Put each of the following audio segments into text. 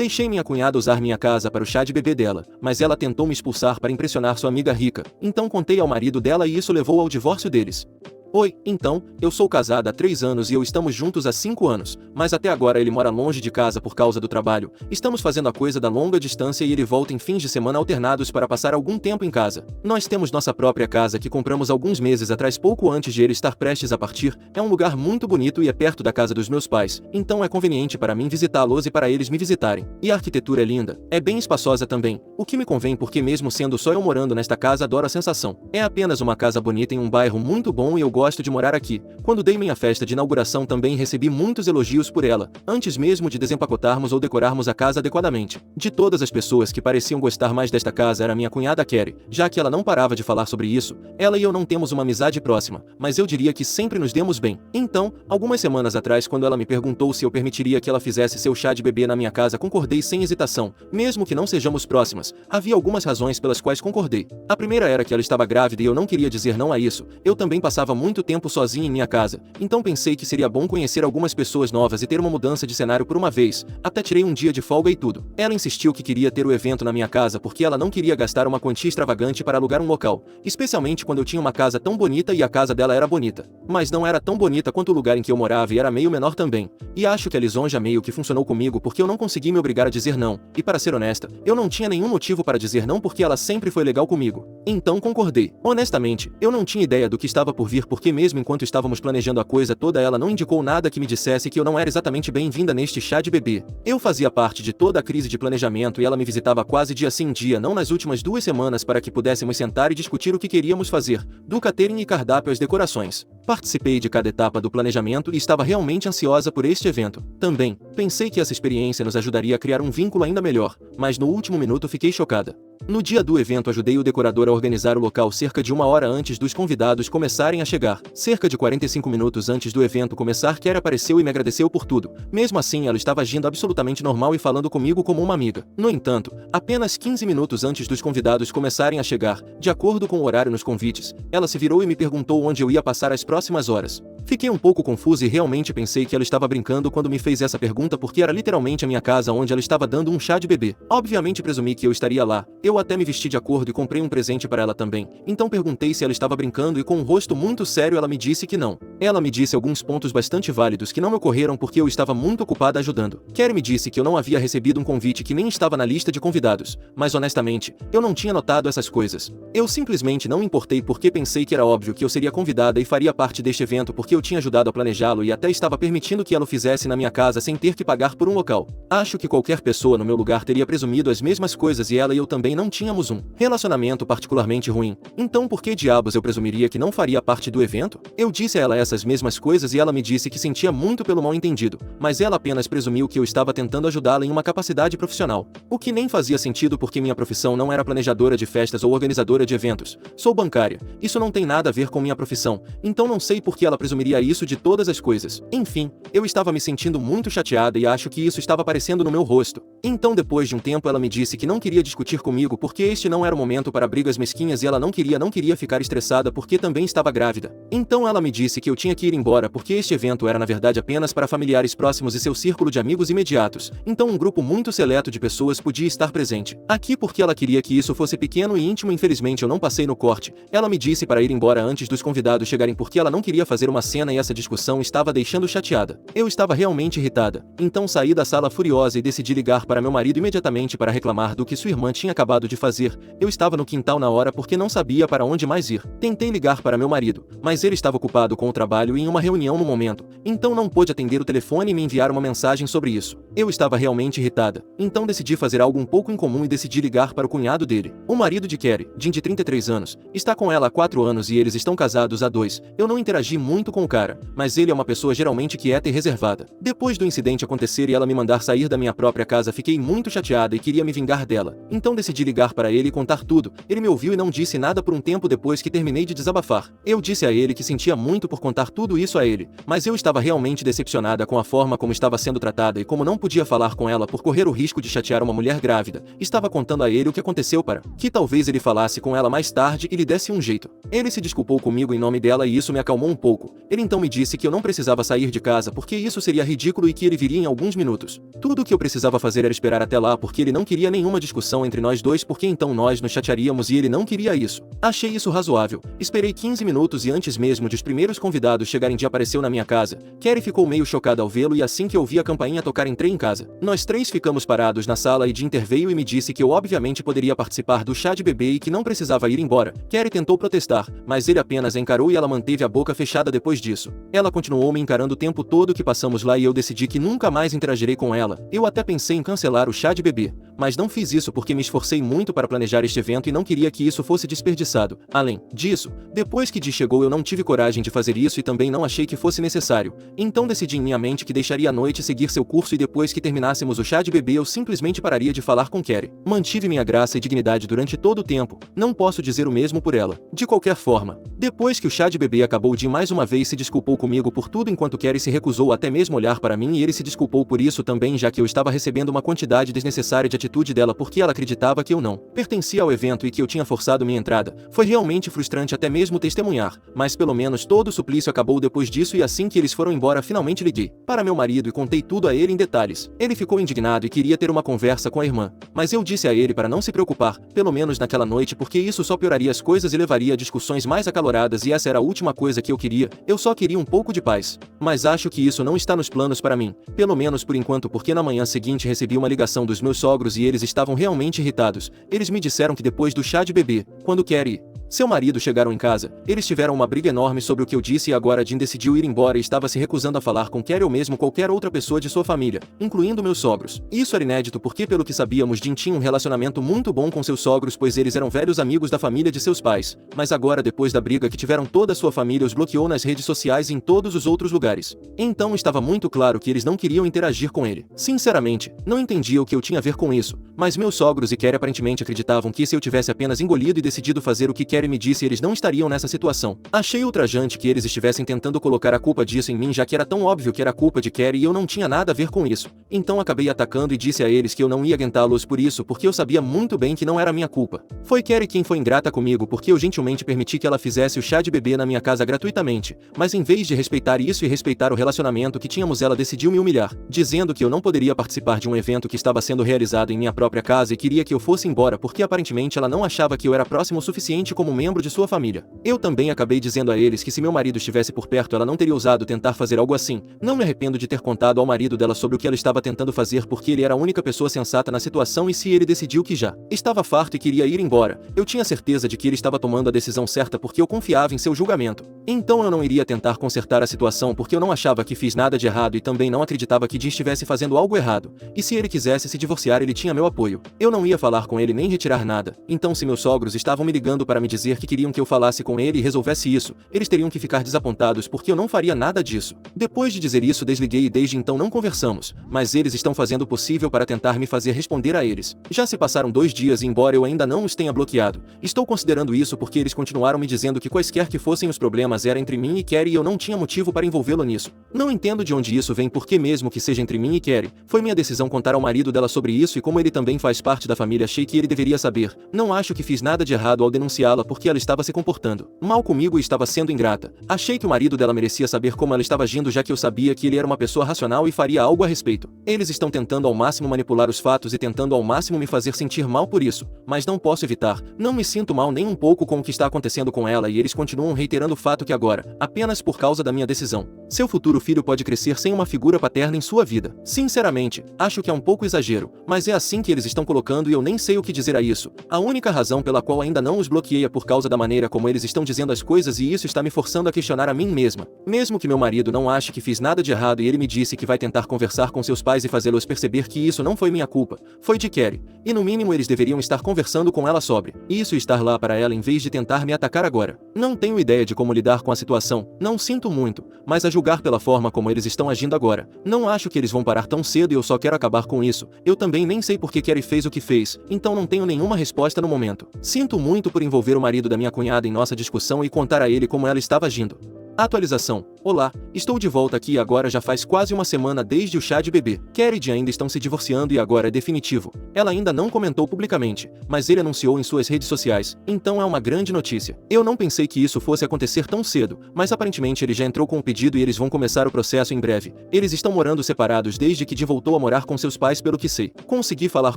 Deixei minha cunhada usar minha casa para o chá de bebê dela, mas ela tentou me expulsar para impressionar sua amiga rica. Então contei ao marido dela e isso levou ao divórcio deles. Oi, então, eu sou casada há 3 anos e eu estamos juntos há 5 anos, mas até agora ele mora longe de casa por causa do trabalho. Estamos fazendo a coisa da longa distância e ele volta em fins de semana alternados para passar algum tempo em casa. Nós temos nossa própria casa que compramos alguns meses atrás, pouco antes de ele estar prestes a partir. É um lugar muito bonito e é perto da casa dos meus pais, então é conveniente para mim visitá-los e para eles me visitarem. E a arquitetura é linda, é bem espaçosa também, o que me convém porque mesmo sendo só eu morando nesta casa adoro a sensação. É apenas uma casa bonita em um bairro muito bom e eu gosto de morar aqui. Quando dei minha festa de inauguração também recebi muitos elogios por ela, antes mesmo de desempacotarmos ou decorarmos a casa adequadamente. De todas as pessoas que pareciam gostar mais desta casa era minha cunhada Carrie, já que ela não parava de falar sobre isso. Ela e eu não temos uma amizade próxima, mas eu diria que sempre nos demos bem. Então, algumas semanas atrás quando ela me perguntou se eu permitiria que ela fizesse seu chá de bebê na minha casa, concordei sem hesitação, mesmo que não sejamos próximas. Havia algumas razões pelas quais concordei. A primeira era que ela estava grávida e eu não queria dizer não a isso. Eu também passava muito tempo sozinha em minha casa, então pensei que seria bom conhecer algumas pessoas novas e ter uma mudança de cenário por uma vez. Até tirei um dia de folga e tudo. Ela insistiu que queria ter o evento na minha casa porque ela não queria gastar uma quantia extravagante para alugar um local, especialmente quando eu tinha uma casa tão bonita e a casa dela era bonita. Mas não era tão bonita quanto o lugar em que eu morava e era meio menor também. E acho que a lisonja meio que funcionou comigo porque eu não consegui me obrigar a dizer não, e para ser honesta, eu não tinha nenhum motivo para dizer não porque ela sempre foi legal comigo. Então concordei. Honestamente, eu não tinha ideia do que estava por vir porque mesmo enquanto estávamos planejando a coisa toda ela não indicou nada que me dissesse que eu não era exatamente bem-vinda neste chá de bebê. Eu fazia parte de toda a crise de planejamento e ela me visitava quase dia sim dia não nas últimas 2 semanas para que pudéssemos sentar e discutir o que queríamos fazer, do catering e cardápio às decorações. Participei de cada etapa do planejamento e estava realmente ansiosa por este evento. Também, pensei que essa experiência nos ajudaria a criar um vínculo ainda melhor, mas no último minuto fiquei chocada. No dia do evento ajudei o decorador a organizar o local cerca de 1 hora antes dos convidados começarem a chegar. Cerca de 45 minutos antes do evento começar, Carrie apareceu e me agradeceu por tudo. Mesmo assim ela estava agindo absolutamente normal e falando comigo como uma amiga. No entanto, apenas 15 minutos antes dos convidados começarem a chegar, de acordo com o horário nos convites, ela se virou e me perguntou onde eu ia passar as próximas horas. Fiquei um pouco confusa e realmente pensei que ela estava brincando quando me fez essa pergunta porque era literalmente a minha casa onde ela estava dando um chá de bebê. Obviamente presumi que eu estaria lá. Eu até me vesti de acordo e comprei um presente para ela também. Então perguntei se ela estava brincando e com um rosto muito sério ela me disse que não. Ela me disse alguns pontos bastante válidos que não me ocorreram porque eu estava muito ocupada ajudando. Carrie me disse que eu não havia recebido um convite que nem estava na lista de convidados, mas honestamente, eu não tinha notado essas coisas. Eu simplesmente não me importei porque pensei que era óbvio que eu seria convidada e faria parte deste evento porque eu tinha ajudado a planejá-lo e até estava permitindo que ela o fizesse na minha casa sem ter que pagar por um local. Acho que qualquer pessoa no meu lugar teria presumido as mesmas coisas e ela e eu também não tínhamos um relacionamento particularmente ruim. Então por que diabos eu presumiria que não faria parte do evento? Eu disse a ela essas mesmas coisas e ela me disse que sentia muito pelo mal entendido, mas ela apenas presumiu que eu estava tentando ajudá-la em uma capacidade profissional. O que nem fazia sentido porque minha profissão não era planejadora de festas ou organizadora de eventos. Sou bancária. Isso não tem nada a ver com minha profissão, então não sei por que ela presumiria isso de todas as coisas. Enfim, eu estava me sentindo muito chateada e acho que isso estava aparecendo no meu rosto. Então depois de um tempo ela me disse que não queria discutir comigo porque este não era o momento para brigas mesquinhas e ela não queria ficar estressada porque também estava grávida. Então ela me disse que eu tinha que ir embora porque este evento era na verdade apenas para familiares próximos e seu círculo de amigos imediatos. Então um grupo muito seleto de pessoas podia estar presente aqui porque ela queria que isso fosse pequeno e íntimo. Infelizmente eu não passei no corte. Ela me disse para ir embora antes dos convidados chegarem porque ela não queria fazer uma cena e essa discussão estava deixando chateada. Eu estava realmente irritada. Então saí da sala furiosa e decidi ligar para meu marido imediatamente para reclamar do que sua irmã tinha acabado de fazer. Eu estava no quintal na hora porque não sabia para onde mais ir. Tentei ligar para meu marido, mas ele estava ocupado com o trabalho e em uma reunião no momento, então não pôde atender o telefone e me enviar uma mensagem sobre isso. Eu estava realmente irritada, então decidi fazer algo um pouco incomum e decidi ligar para o cunhado dele. O marido de Carrie, Jim, de 33 anos, está com ela há 4 anos e eles estão casados há 2. Eu não interagi muito com o cara, mas ele é uma pessoa geralmente quieta e reservada. Depois do incidente acontecer e ela me mandar sair da minha própria casa, fiquei muito chateada e queria me vingar dela. Então decidi ligar para ele e contar tudo. Ele me ouviu e não disse nada por um tempo depois que terminei de desabafar. Eu disse a ele que sentia muito por contar tudo isso a ele, mas eu estava realmente decepcionada com a forma como estava sendo tratada e como não podia falar com ela por correr o risco de chatear uma mulher grávida. Estava contando a ele o que aconteceu para que talvez ele falasse com ela mais tarde e lhe desse um jeito. Ele se desculpou comigo em nome dela e isso me acalmou um pouco. Ele então me disse que eu não precisava sair de casa porque isso seria ridículo e que ele viria em alguns minutos. Tudo o que eu precisava fazer era era esperar até lá porque ele não queria nenhuma discussão entre nós dois porque então nós nos chatearíamos e ele não queria isso. Achei isso razoável. Esperei 15 minutos e antes mesmo de os primeiros convidados chegarem apareceu na minha casa. Carrie ficou meio chocada ao vê-lo e assim que eu vi a campainha tocar entrei em casa. Nós três ficamos parados na sala e Jim veio e me disse que eu obviamente poderia participar do chá de bebê e que não precisava ir embora. Carrie tentou protestar, mas ele apenas a encarou e ela manteve a boca fechada depois disso. Ela continuou me encarando o tempo todo que passamos lá e eu decidi que nunca mais interagirei com ela. Eu até pensei em cancelar o chá de bebê, mas não fiz isso porque me esforcei muito para planejar este evento e não queria que isso fosse desperdiçado. Além disso, depois que Jim chegou eu não tive coragem de fazer isso e também não achei que fosse necessário. Então decidi em minha mente que deixaria a noite seguir seu curso e depois que terminássemos o chá de bebê eu simplesmente pararia de falar com Carrie. Mantive minha graça e dignidade durante todo o tempo. Não posso dizer o mesmo por ela. De qualquer forma, depois que o chá de bebê acabou, Jim mais uma vez se desculpou comigo por tudo enquanto Carrie se recusou até mesmo olhar para mim e ele se desculpou por isso também já que eu estava recebendo uma quantidade desnecessária de atitude dela porque ela acreditava que eu não pertencia ao evento e que eu tinha forçado minha entrada. Foi realmente frustrante até mesmo testemunhar, mas pelo menos todo o suplício acabou depois disso e assim que eles foram embora finalmente liguei para meu marido e contei tudo a ele em detalhes. Ele ficou indignado e queria ter uma conversa com a irmã, mas eu disse a ele para não se preocupar, pelo menos naquela noite porque isso só pioraria as coisas e levaria a discussões mais acaloradas e essa era a última coisa que eu queria, eu só queria um pouco de paz. Mas acho que isso não está nos planos para mim, pelo menos por enquanto porque na manhã seguinte recebi uma ligação dos meus sogros e eles estavam realmente irritados. Eles me disseram que depois do chá de bebê, quando Carrie e seu marido chegaram em casa, eles tiveram uma briga enorme sobre o que eu disse e agora Jim decidiu ir embora e estava se recusando a falar com Carrie ou mesmo qualquer outra pessoa de sua família, incluindo meus sogros. Isso era inédito porque pelo que sabíamos Jim tinha um relacionamento muito bom com seus sogros pois eles eram velhos amigos da família de seus pais, mas agora depois da briga que tiveram toda a sua família os bloqueou nas redes sociais e em todos os outros lugares. Então estava muito claro que eles não queriam interagir com ele. Sinceramente, não entendia o que eu tinha a ver com isso, mas meus sogros e Carrie aparentemente acreditavam que se eu tivesse apenas engolido e decidido fazer o que Carrie me disse eles não estariam nessa situação. Achei ultrajante que eles estivessem tentando colocar a culpa disso em mim já que era tão óbvio que era culpa de Carrie e eu não tinha nada a ver com isso. Então acabei atacando e disse a eles que eu não ia aguentá-los por isso porque eu sabia muito bem que não era minha culpa. Foi Carrie quem foi ingrata comigo porque eu gentilmente permiti que ela fizesse o chá de bebê na minha casa gratuitamente, mas em vez de respeitar isso e respeitar o relacionamento que tínhamos ela decidiu me humilhar, dizendo que eu não poderia participar de um evento que estava sendo realizado em minha própria casa e queria que eu fosse embora porque aparentemente ela não achava que eu era próximo o suficiente como membro de sua família. Eu também acabei dizendo a eles que se meu marido estivesse por perto ela não teria ousado tentar fazer algo assim. Não me arrependo de ter contado ao marido dela sobre o que ela estava tentando fazer porque ele era a única pessoa sensata na situação e se ele decidiu que já estava farto e queria ir embora, eu tinha certeza de que ele estava tomando a decisão certa porque eu confiava em seu julgamento. Então eu não iria tentar consertar a situação porque eu não achava que fiz nada de errado e também não acreditava que Jim estivesse fazendo algo errado. E se ele quisesse se divorciar ele tinha meu apoio. Eu não ia falar com ele nem retirar nada. Então se meus sogros estavam me ligando para me dizer que queriam que eu falasse com ele e resolvesse isso, eles teriam que ficar desapontados porque eu não faria nada disso. Depois de dizer isso desliguei e desde então não conversamos, mas eles estão fazendo o possível para tentar me fazer responder a eles. Já se passaram 2 dias e embora eu ainda não os tenha bloqueado, estou considerando isso porque eles continuaram me dizendo que quaisquer que fossem os problemas era entre mim e Carrie e eu não tinha motivo para envolvê-lo nisso. Não entendo de onde isso vem porque mesmo que seja entre mim e Carrie, foi minha decisão contar ao marido dela sobre isso e como ele também faz parte da família achei que ele deveria saber. Não acho que fiz nada de errado ao denunciá-la porque ela estava se comportando mal comigo e estava sendo ingrata. Achei que o marido dela merecia saber como ela estava agindo já que eu sabia que ele era uma pessoa racional e faria algo a respeito. Eles estão tentando ao máximo manipular os fatos e tentando ao máximo me fazer sentir mal por isso, mas não posso evitar. Não me sinto mal nem um pouco com o que está acontecendo com ela e eles continuam reiterando o fato que agora, apenas por causa da minha decisão, seu futuro filho pode crescer sem uma figura paterna em sua vida. Sinceramente, acho que é um pouco exagero, mas é assim que eles estão colocando e eu nem sei o que dizer a isso. A única razão pela qual ainda não os bloqueei é por causa da maneira como eles estão dizendo as coisas e isso está me forçando a questionar a mim mesma. Mesmo que meu marido não ache que fiz nada de errado e ele me disse que vai tentar conversar com seus pais e fazê-los perceber que isso não foi minha culpa, foi de Carrie. E no mínimo eles deveriam estar conversando com ela sobre isso e estar lá para ela em vez de tentar me atacar agora. Não tenho ideia de como lidar com a situação, não sinto muito, mas a julgar pela forma como eles estão agindo agora, não acho que eles vão parar tão cedo e eu só quero acabar com isso. Eu também nem sei por que Carrie fez o que fez, então não tenho nenhuma resposta no momento. Sinto muito por envolver o marido da minha cunhada em nossa discussão e contar a ele como ela estava agindo. Atualização. Olá, estou de volta aqui e agora já faz quase uma semana desde o chá de bebê. Carrie e Jen ainda estão se divorciando e agora é definitivo. Ela ainda não comentou publicamente, mas ele anunciou em suas redes sociais, então é uma grande notícia. Eu não pensei que isso fosse acontecer tão cedo, mas aparentemente ele já entrou com o pedido e eles vão começar o processo em breve. Eles estão morando separados desde que Jen voltou a morar com seus pais, pelo que sei. Consegui falar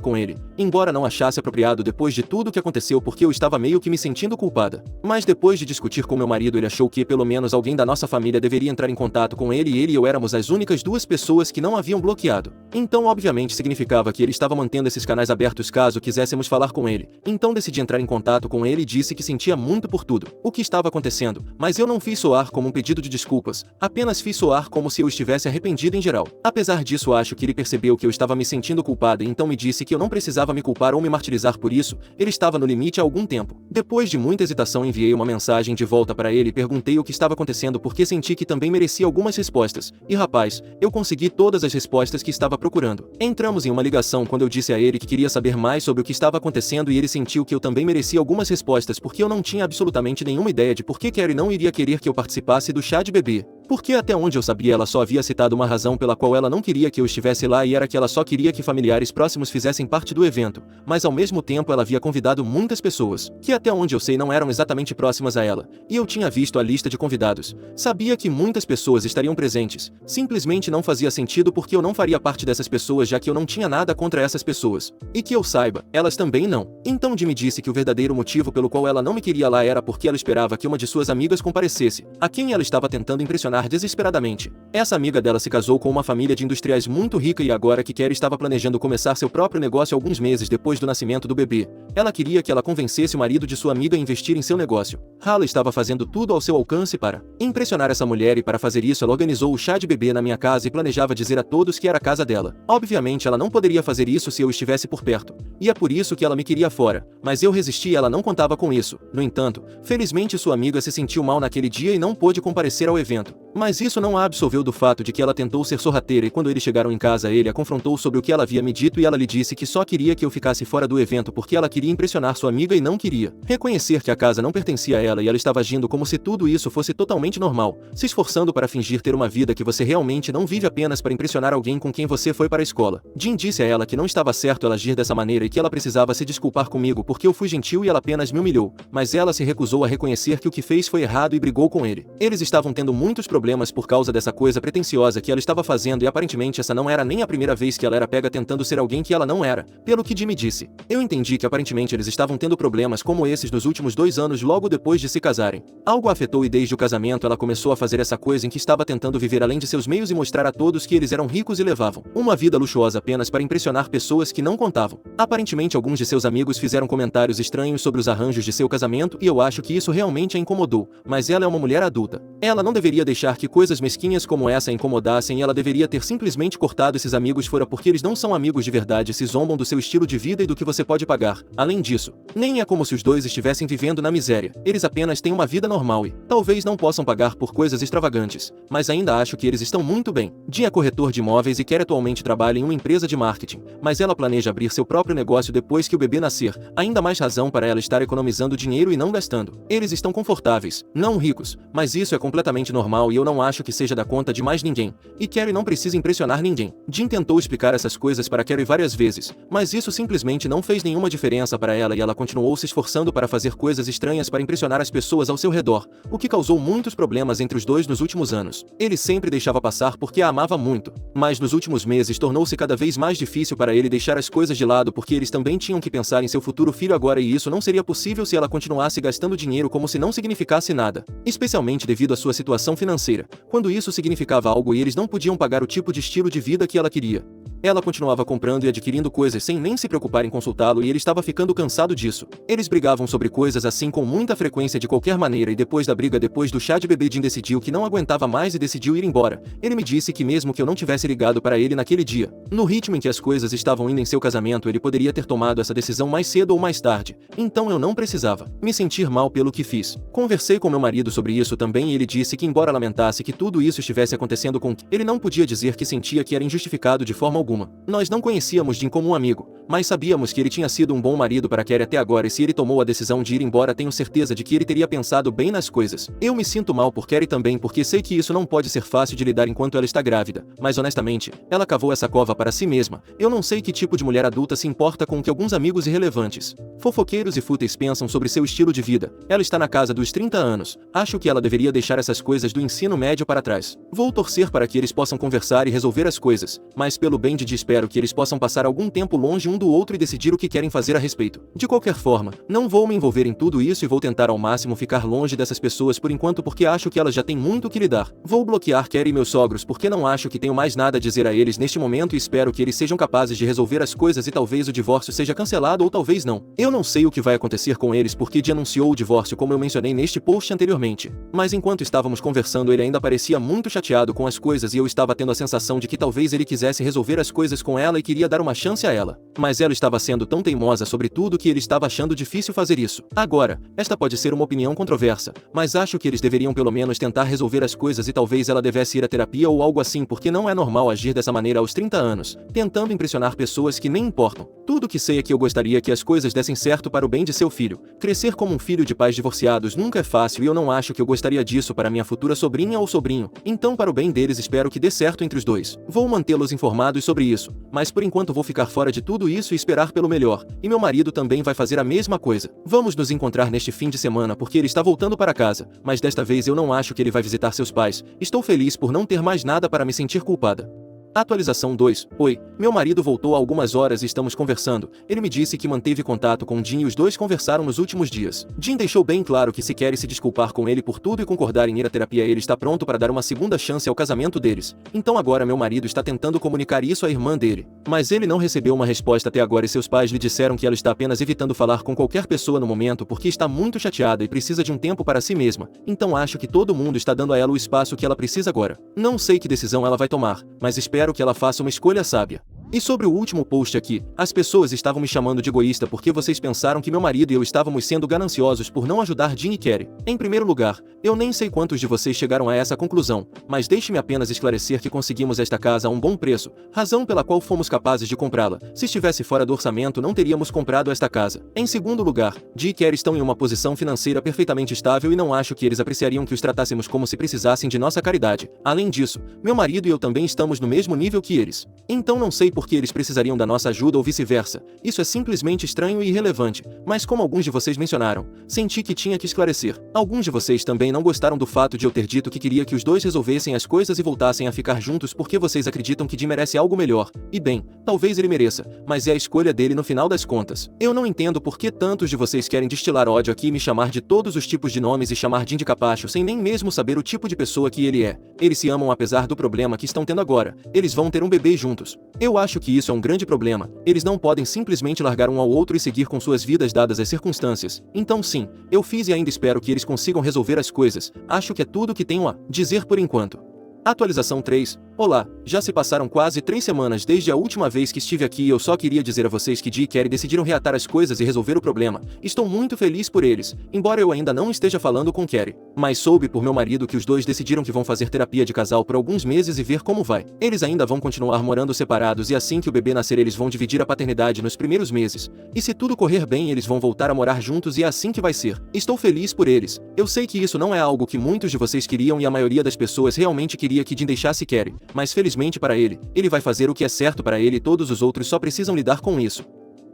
com ele, embora não achasse apropriado depois de tudo que aconteceu porque eu estava meio que me sentindo culpada. Mas depois de discutir com meu marido, ele achou que pelo menos alguém da nossa família deveria entrar em contato com ele e ele e eu éramos as únicas duas pessoas que não haviam bloqueado. Então obviamente significava que ele estava mantendo esses canais abertos caso quiséssemos falar com ele. Então decidi entrar em contato com ele e disse que sentia muito por tudo o que estava acontecendo, mas eu não fiz soar como um pedido de desculpas, apenas fiz soar como se eu estivesse arrependido em geral. Apesar disso, acho que ele percebeu que eu estava me sentindo culpada e então me disse que eu não precisava me culpar ou me martirizar por isso, ele estava no limite há algum tempo. Depois de muita hesitação, enviei uma mensagem de volta para ele e perguntei o que estava acontecendo porque senti que também merecia algumas respostas. E rapaz, eu consegui todas as respostas que estava procurando. Entramos em uma ligação quando eu disse a ele que queria saber mais sobre o que estava acontecendo e ele sentiu que eu também merecia algumas respostas porque eu não tinha absolutamente nenhuma ideia de por que Carrie não iria querer que eu participasse do chá de bebê. Porque até onde eu sabia ela só havia citado uma razão pela qual ela não queria que eu estivesse lá e era que ela só queria que familiares próximos fizessem parte do evento, mas ao mesmo tempo ela havia convidado muitas pessoas, que até onde eu sei não eram exatamente próximas a ela, e eu tinha visto a lista de convidados. Sabia que muitas pessoas estariam presentes, simplesmente não fazia sentido porque eu não faria parte dessas pessoas já que eu não tinha nada contra essas pessoas. E que eu saiba, elas também não. Então Jen me disse que o verdadeiro motivo pelo qual ela não me queria lá era porque ela esperava que uma de suas amigas comparecesse, a quem ela estava tentando impressionar desesperadamente. Essa amiga dela se casou com uma família de industriais muito rica e agora que Carrie estava planejando começar seu próprio negócio alguns meses depois do nascimento do bebê. Ela queria que ela convencesse o marido de sua amiga a investir em seu negócio. Hala estava fazendo tudo ao seu alcance para impressionar essa mulher e para fazer isso ela organizou o chá de bebê na minha casa e planejava dizer a todos que era a casa dela. Obviamente ela não poderia fazer isso se eu estivesse por perto. E é por isso que ela me queria fora, mas eu resisti e ela não contava com isso. No entanto, felizmente sua amiga se sentiu mal naquele dia e não pôde comparecer ao evento. Mas isso não a absolveu do fato de que ela tentou ser sorrateira e quando eles chegaram em casa ele a confrontou sobre o que ela havia me dito e ela lhe disse que só queria que eu ficasse fora do evento porque ela queria impressionar sua amiga e não queria reconhecer que a casa não pertencia a ela e ela estava agindo como se tudo isso fosse totalmente normal, se esforçando para fingir ter uma vida que você realmente não vive apenas para impressionar alguém com quem você foi para a escola. Jen disse a ela que não estava certo ela agir dessa maneira e que ela precisava se desculpar comigo porque eu fui gentil e ela apenas me humilhou, mas ela se recusou a reconhecer que o que fez foi errado e brigou com ele. Eles estavam tendo muitos problemas por causa dessa coisa pretensiosa que ela estava fazendo e aparentemente essa não era nem a primeira vez que ela era pega tentando ser alguém que ela não era, pelo que Jen me disse. Eu entendi que aparentemente eles estavam tendo problemas como esses nos últimos 2 anos logo depois de se casarem. Algo a afetou e desde o casamento ela começou a fazer essa coisa em que estava tentando viver além de seus meios e mostrar a todos que eles eram ricos e levavam uma vida luxuosa apenas para impressionar pessoas que não contavam. Aparentemente alguns de seus amigos fizeram comentários estranhos sobre os arranjos de seu casamento e eu acho que isso realmente a incomodou, mas ela é uma mulher adulta. Ela não deveria deixar que coisas mesquinhas como essa a incomodassem e ela deveria ter simplesmente cortado esses amigos fora porque eles não são amigos de verdade e se zombam do seu estilo de vida e do que você pode pagar. Além disso, nem é como se os dois estivessem vivendo na miséria, eles apenas têm uma vida normal e talvez não possam pagar por coisas extravagantes, mas ainda acho que eles estão muito bem. Jen é corretor de imóveis e quer atualmente trabalhar em uma empresa de marketing, mas ela planeja abrir seu próprio negócio depois que o bebê nascer, ainda mais razão para ela estar economizando dinheiro e não gastando. Eles estão confortáveis, não ricos, mas isso é completamente normal e eu não acho que seja da conta de mais ninguém, e Carrie não precisa impressionar ninguém. Jen tentou explicar essas coisas para Carrie várias vezes, mas isso simplesmente não fez nenhuma diferença para ela e ela continuou se esforçando para fazer coisas estranhas para impressionar as pessoas ao seu redor, o que causou muitos problemas entre os dois nos últimos anos. Ele sempre deixava passar porque a amava muito, mas nos últimos meses tornou-se cada vez mais difícil para ele deixar as coisas de lado porque eles também tinham que pensar em seu futuro filho agora e isso não seria possível se ela continuasse gastando dinheiro como se não significasse nada, especialmente devido à sua situação financeira, quando isso significava algo e eles não podiam pagar o tipo de estilo de vida que ela queria. Ela continuava comprando e adquirindo coisas sem nem se preocupar em consultá-lo e ele estava ficando cansado disso. Eles brigavam sobre coisas assim com muita frequência de qualquer maneira e depois da briga depois do chá de bebê Jen decidiu que não aguentava mais e decidiu ir embora. Ele me disse que mesmo que eu não tivesse ligado para ele naquele dia, no ritmo em que as coisas estavam indo em seu casamento ele poderia ter tomado essa decisão mais cedo ou mais tarde, então eu não precisava me sentir mal pelo que fiz. Conversei com meu marido sobre isso também e ele disse que embora lamentasse que tudo isso estivesse acontecendo com ele não podia dizer que sentia que era injustificado de forma alguma. alguma. Nós não conhecíamos Jim como um amigo, mas sabíamos que ele tinha sido um bom marido para Carrie até agora, e se ele tomou a decisão de ir embora, tenho certeza de que ele teria pensado bem nas coisas. Eu me sinto mal por Carrie também, porque sei que isso não pode ser fácil de lidar enquanto ela está grávida, mas honestamente, ela cavou essa cova para si mesma. Eu não sei que tipo de mulher adulta se importa com o que alguns amigos irrelevantes, fofoqueiros e fúteis pensam sobre seu estilo de vida. Ela está na casa dos 30 anos, acho que ela deveria deixar essas coisas do ensino médio para trás. Vou torcer para que eles possam conversar e resolver as coisas, mas pelo bem de Dee espero que eles possam passar algum tempo longe um do outro e decidir o que querem fazer a respeito. De qualquer forma, não vou me envolver em tudo isso e vou tentar ao máximo ficar longe dessas pessoas por enquanto, porque acho que elas já têm muito o que lidar. Vou bloquear Carrie e meus sogros porque não acho que tenho mais nada a dizer a eles neste momento e espero que eles sejam capazes de resolver as coisas e talvez o divórcio seja cancelado ou talvez não. Eu não sei o que vai acontecer com eles porque Dee anunciou o divórcio como eu mencionei neste post anteriormente. Mas enquanto estávamos conversando ele ainda parecia muito chateado com as coisas e eu estava tendo a sensação de que talvez ele quisesse resolver as coisas com ela e queria dar uma chance a ela. Mas ela estava sendo tão teimosa sobre tudo que ele estava achando difícil fazer isso. Agora, esta pode ser uma opinião controversa, mas acho que eles deveriam pelo menos tentar resolver as coisas e talvez ela devesse ir à terapia ou algo assim, porque não é normal agir dessa maneira aos 30 anos, tentando impressionar pessoas que nem importam. Tudo que sei é que eu gostaria que as coisas dessem certo para o bem de seu filho. Crescer como um filho de pais divorciados nunca é fácil e eu não acho que eu gostaria disso para minha futura sobrinha ou sobrinho. Então, para o bem deles, espero que dê certo entre os dois. Vou mantê-los informados sobre isso, mas por enquanto vou ficar fora de tudo isso e esperar pelo melhor. E meu marido também vai fazer a mesma coisa. Vamos nos encontrar neste fim de semana porque ele está voltando para casa, mas desta vez eu não acho que ele vai visitar seus pais. Estou feliz por não ter mais nada para me sentir culpada. Atualização 2. Oi, meu marido voltou há algumas horas e estamos conversando. Ele me disse que manteve contato com Jim e os dois conversaram nos últimos dias. Jim deixou bem claro que se quer se desculpar com ele por tudo e concordar em ir à terapia, ele está pronto para dar uma segunda chance ao casamento deles. Então agora meu marido está tentando comunicar isso à irmã dele. Mas ele não recebeu uma resposta até agora e seus pais lhe disseram que ela está apenas evitando falar com qualquer pessoa no momento porque está muito chateada e precisa de um tempo para si mesma. Então acho que todo mundo está dando a ela o espaço que ela precisa agora. Não sei que decisão ela vai tomar, mas espero que ela faça uma escolha sábia. E sobre o último post aqui, as pessoas estavam me chamando de egoísta porque vocês pensaram que meu marido e eu estávamos sendo gananciosos por não ajudar Jim e Carrie. Em primeiro lugar, eu nem sei quantos de vocês chegaram a essa conclusão, mas deixe-me apenas esclarecer que conseguimos esta casa a um bom preço, razão pela qual fomos capazes de comprá-la. Se estivesse fora do orçamento não teríamos comprado esta casa. Em segundo lugar, Jim e Carrie estão em uma posição financeira perfeitamente estável e não acho que eles apreciariam que os tratássemos como se precisassem de nossa caridade. Além disso, meu marido e eu também estamos no mesmo nível que eles. Então não sei por que eles precisariam da nossa ajuda ou vice-versa. Isso é simplesmente estranho e irrelevante, mas como alguns de vocês mencionaram, senti que tinha que esclarecer. Alguns de vocês também não gostaram do fato de eu ter dito que queria que os dois resolvessem as coisas e voltassem a ficar juntos porque vocês acreditam que Jim merece algo melhor. E bem, talvez ele mereça, mas é a escolha dele no final das contas. Eu não entendo por que tantos de vocês querem destilar ódio aqui e me chamar de todos os tipos de nomes e chamar Jim de capacho sem nem mesmo saber o tipo de pessoa que ele é. Eles se amam apesar do problema que estão tendo agora. Eles vão ter um bebê juntos. Eu acho que isso é um grande problema. Eles não podem simplesmente largar um ao outro e seguir com suas vidas dadas as circunstâncias. Então sim, eu fiz e ainda espero que eles consigam resolver as coisas. Acho que é tudo o que tenho a dizer por enquanto. Atualização 3. Olá, já se passaram quase 3 semanas desde a última vez que estive aqui e eu só queria dizer a vocês que Dee e Carrie decidiram reatar as coisas e resolver o problema. Estou muito feliz por eles, embora eu ainda não esteja falando com Carrie. Mas soube por meu marido que os dois decidiram que vão fazer terapia de casal por alguns meses e ver como vai. Eles ainda vão continuar morando separados e assim que o bebê nascer eles vão dividir a paternidade nos primeiros meses. E se tudo correr bem eles vão voltar a morar juntos e é assim que vai ser. Estou feliz por eles. Eu sei que isso não é algo que muitos de vocês queriam e a maioria das pessoas realmente queria que Jim deixasse Carrie, mas felizmente para ele, ele vai fazer o que é certo para ele e todos os outros só precisam lidar com isso.